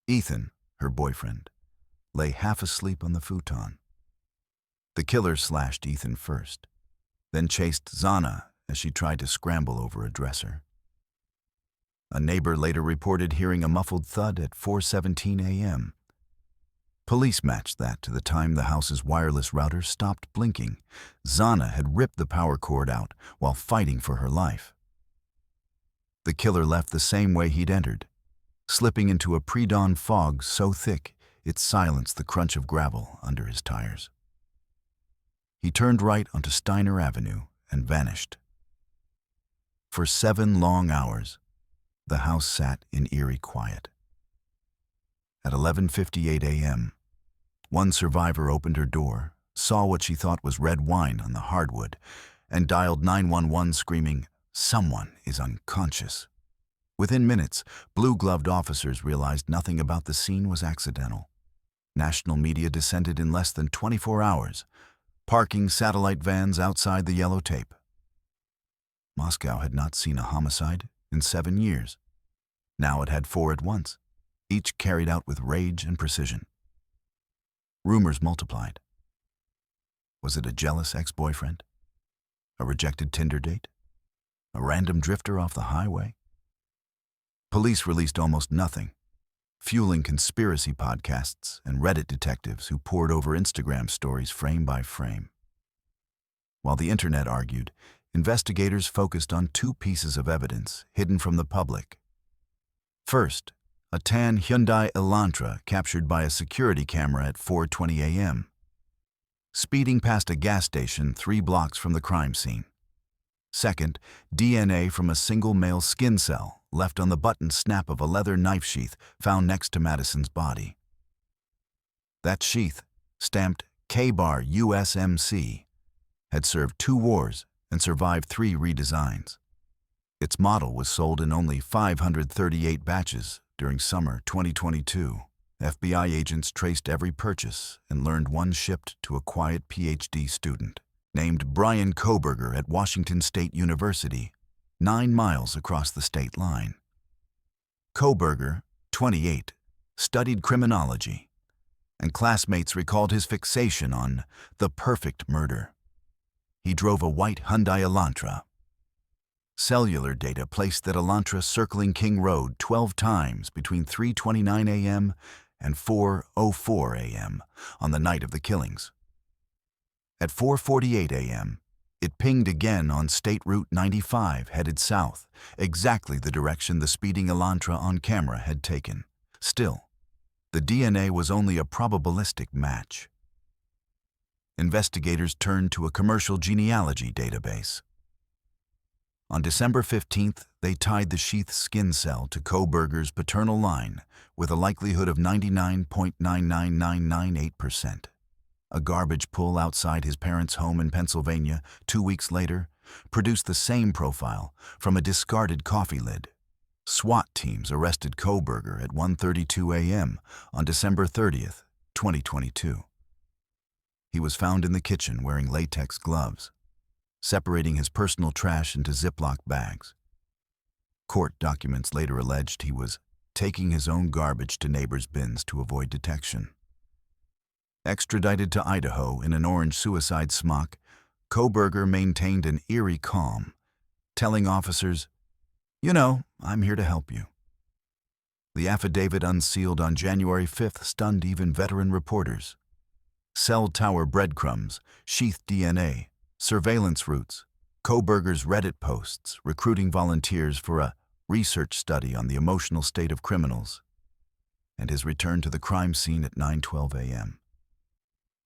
Ethan, her boyfriend, lay half asleep on the futon. The killer slashed Ethan first, then chased Zana as she tried to scramble over a dresser. A neighbor later reported hearing a muffled thud at 4:17 a.m. Police matched that to the time the house's wireless router stopped blinking. Zana had ripped the power cord out while fighting for her life. The killer left the same way he'd entered, slipping into a pre-dawn fog so thick it silenced the crunch of gravel under his tires. He turned right onto Steiner Avenue and vanished. For 7 long hours, the house sat in eerie quiet. At 11:58 a.m., one survivor opened her door, saw what she thought was red wine on the hardwood, and dialed 911 screaming, "Someone is unconscious." Within minutes, blue-gloved officers realized nothing about the scene was accidental. National media descended in less than 24 hours, parking satellite vans outside the yellow tape. Moscow had not seen a homicide in 7 years. Now it had 4 at once, each carried out with rage and precision. Rumors multiplied. Was it a jealous ex-boyfriend? A rejected Tinder date? A random drifter off the highway? Police released almost nothing, fueling conspiracy podcasts and Reddit detectives who pored over Instagram stories frame by frame. While the internet argued, investigators focused on 2 pieces of evidence hidden from the public. First, a tan Hyundai Elantra captured by a security camera at 4:20 a.m., speeding past a gas station 3 blocks from the crime scene. Second, DNA from a single male skin cell left on the button snap of a leather knife sheath found next to Madison's body. That sheath, stamped K-Bar USMC, had served 2 wars and survived 3 redesigns. Its model was sold in only 538 batches during summer 2022. FBI agents traced every purchase and learned one shipped to a quiet PhD student named Brian Kohberger at Washington State University, 9 miles across the state line. Kohberger, 28, studied criminology, and classmates recalled his fixation on the perfect murder. He drove a white Hyundai Elantra. Cellular data placed that Elantra circling King Road 12 times between 3:29 a.m. and 4:04 a.m. on the night of the killings. At 4:48 a.m., it pinged again on State Route 95 headed south, exactly the direction the speeding Elantra on camera had taken. Still, the DNA was only a probabilistic match. Investigators turned to a commercial genealogy database. On December 15th, they tied the sheath skin cell to Kohberger's paternal line with a likelihood of 99.99998%. A garbage pull outside his parents' home in Pennsylvania 2 weeks later produced the same profile from a discarded coffee lid. SWAT teams arrested Kohberger at 1:32 a.m. on December 30th, 2022. He was found in the kitchen wearing latex gloves, separating his personal trash into Ziploc bags. Court documents later alleged he was taking his own garbage to neighbors' bins to avoid detection. Extradited to Idaho in an orange suicide smock, Kohberger maintained an eerie calm, telling officers, "You know, I'm here to help you." The affidavit unsealed on January 5th stunned even veteran reporters. Cell tower breadcrumbs, sheath DNA, surveillance routes, Kohberger's Reddit posts recruiting volunteers for a research study on the emotional state of criminals, and his return to the crime scene at 9:12 a.m.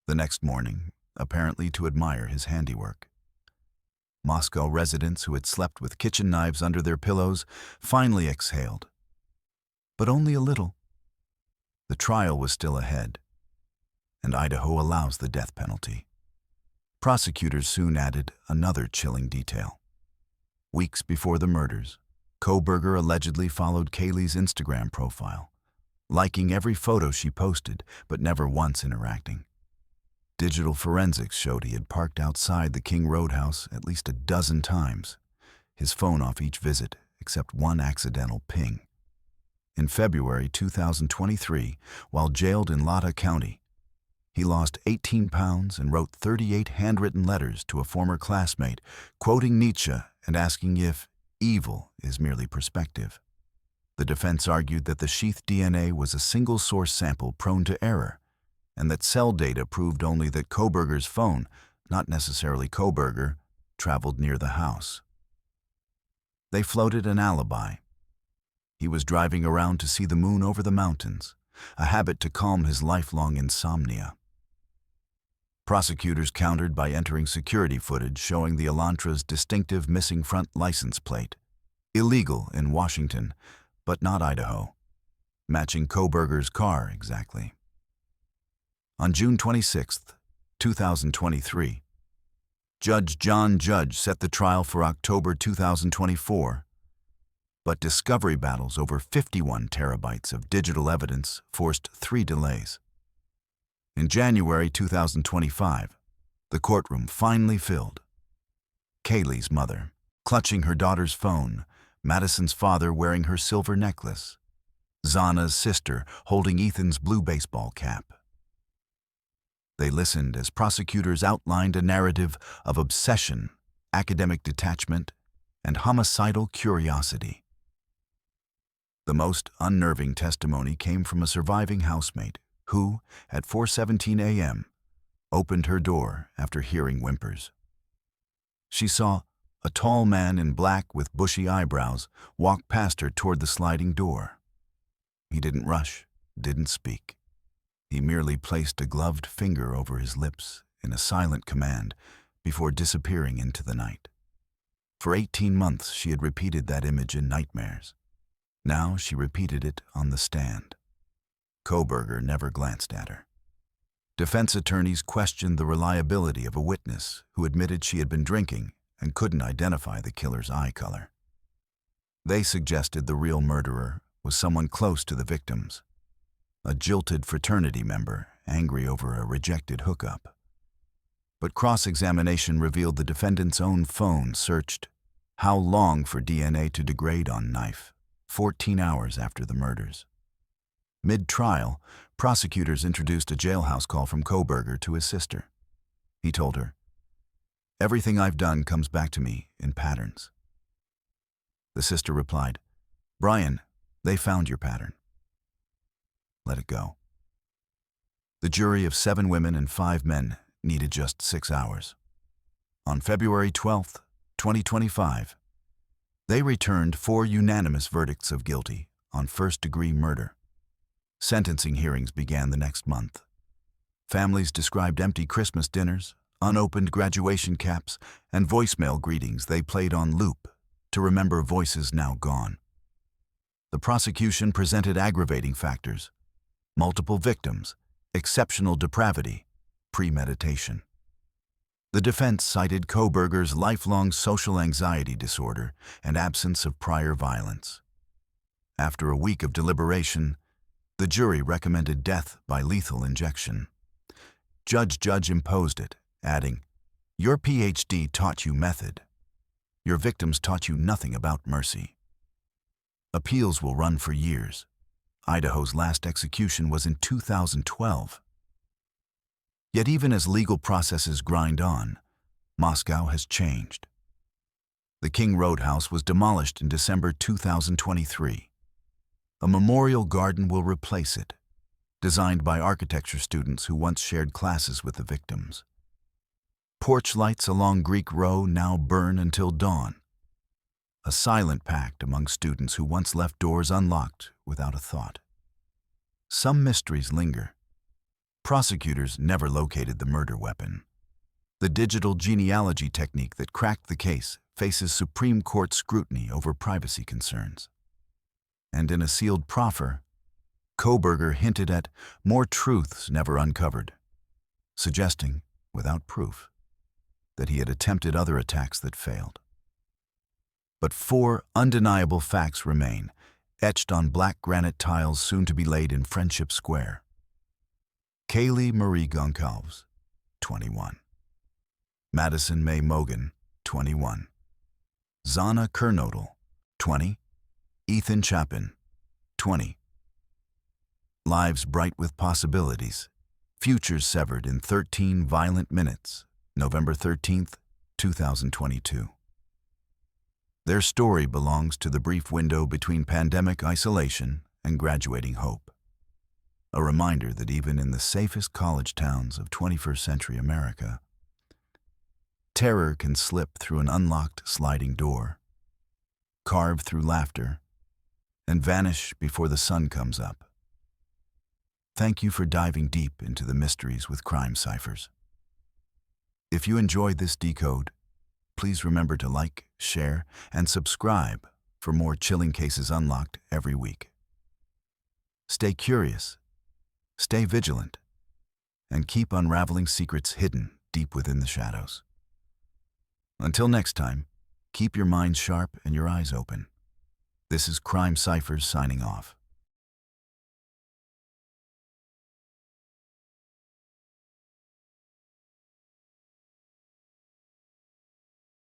The next morning, apparently to admire his handiwork. Moscow residents who had slept with kitchen knives under their pillows finally exhaled. But only a little. The trial was still ahead, and Idaho allows the death penalty. Prosecutors soon added another chilling detail. Weeks before the murders, Kohberger allegedly followed Kaylee's Instagram profile, liking every photo she posted, but never once interacting. Digital forensics showed he had parked outside the King Roadhouse at least a dozen times, his phone off each visit except one accidental ping. In February 2023, while jailed in Latah County, he lost 18 pounds and wrote 38 handwritten letters to a former classmate, quoting Nietzsche and asking if evil is merely perspective. The defense argued that the sheath DNA was a single-source sample prone to error, and that cell data proved only that Kohberger's phone, not necessarily Kohberger, traveled near the house. They floated an alibi. He was driving around to see the moon over the mountains, a habit to calm his lifelong insomnia. Prosecutors countered by entering security footage showing the Elantra's distinctive missing front license plate, illegal in Washington, but not Idaho, matching Kohberger's car exactly. On June 26, 2023, Judge John Judge set the trial for October 2024, but discovery battles over 51 terabytes of digital evidence forced 3 delays. In January 2025, the courtroom finally filled. Kaylee's mother, clutching her daughter's phone, Madison's father wearing her silver necklace, Zana's sister holding Ethan's blue baseball cap. They listened as prosecutors outlined a narrative of obsession, academic detachment, and homicidal curiosity. The most unnerving testimony came from a surviving housemate who, at 4:17 a.m., opened her door after hearing whimpers. She saw a tall man in black with bushy eyebrows walk past her toward the sliding door. He didn't rush, didn't speak. He merely placed a gloved finger over his lips in a silent command before disappearing into the night. For 18 months, she had repeated that image in nightmares. Now she repeated it on the stand. Kohberger never glanced at her. Defense attorneys questioned the reliability of a witness who admitted she had been drinking and couldn't identify the killer's eye color. They suggested the real murderer was someone close to the victims, a jilted fraternity member angry over a rejected hookup. But cross-examination revealed the defendant's own phone searched how long for DNA to degrade on knife, 14 hours after the murders. Mid-trial, prosecutors introduced a jailhouse call from Kohberger to his sister. He told her, "Everything I've done comes back to me in patterns." The sister replied, "Brian, they found your pattern. Let it go." The jury of 7 women and 5 men needed just 6 hours. On February 12, 2025, they returned 4 unanimous verdicts of guilty on first-degree murder. Sentencing hearings began the next month. Families described empty Christmas dinners, unopened graduation caps, and voicemail greetings they played on loop to remember voices now gone. The prosecution presented aggravating factors: multiple victims, exceptional depravity, premeditation. The defense cited Kohberger's lifelong social anxiety disorder and absence of prior violence. After a week of deliberation, the jury recommended death by lethal injection. Judge imposed it, adding, "Your PhD taught you method. Your victims taught you nothing about mercy." Appeals will run for years. Idaho's last execution was in 2012. Yet even as legal processes grind on, Moscow has changed. The King Roadhouse was demolished in December 2023. A memorial garden will replace it, designed by architecture students who once shared classes with the victims. Porch lights along Greek Row now burn until dawn, a silent pact among students who once left doors unlocked without a thought. Some mysteries linger. Prosecutors never located the murder weapon. The digital genealogy technique that cracked the case faces Supreme Court scrutiny over privacy concerns. And in a sealed proffer, Kohberger hinted at more truths never uncovered, suggesting, without proof, that he had attempted other attacks that failed. But 4 undeniable facts remain, etched on black granite tiles soon to be laid in Friendship Square. Kaylee Marie Goncalves, 21. Madison May Mogan, 21. Zana Kernodle, 20. Ethan Chapin, 20. Lives bright with possibilities, futures severed in 13 violent minutes, November 13th, 2022. Their story belongs to the brief window between pandemic isolation and graduating hope. A reminder that even in the safest college towns of 21st century America, terror can slip through an unlocked sliding door, carve through laughter, and vanish before the sun comes up. Thank you for diving deep into the mysteries with Crime Ciphers. If you enjoyed this decode, please remember to like, share, and subscribe for more chilling cases unlocked every week. Stay curious, stay vigilant, and keep unraveling secrets hidden deep within the shadows. Until next time, keep your mind sharp and your eyes open. This is Crime Ciphers signing off.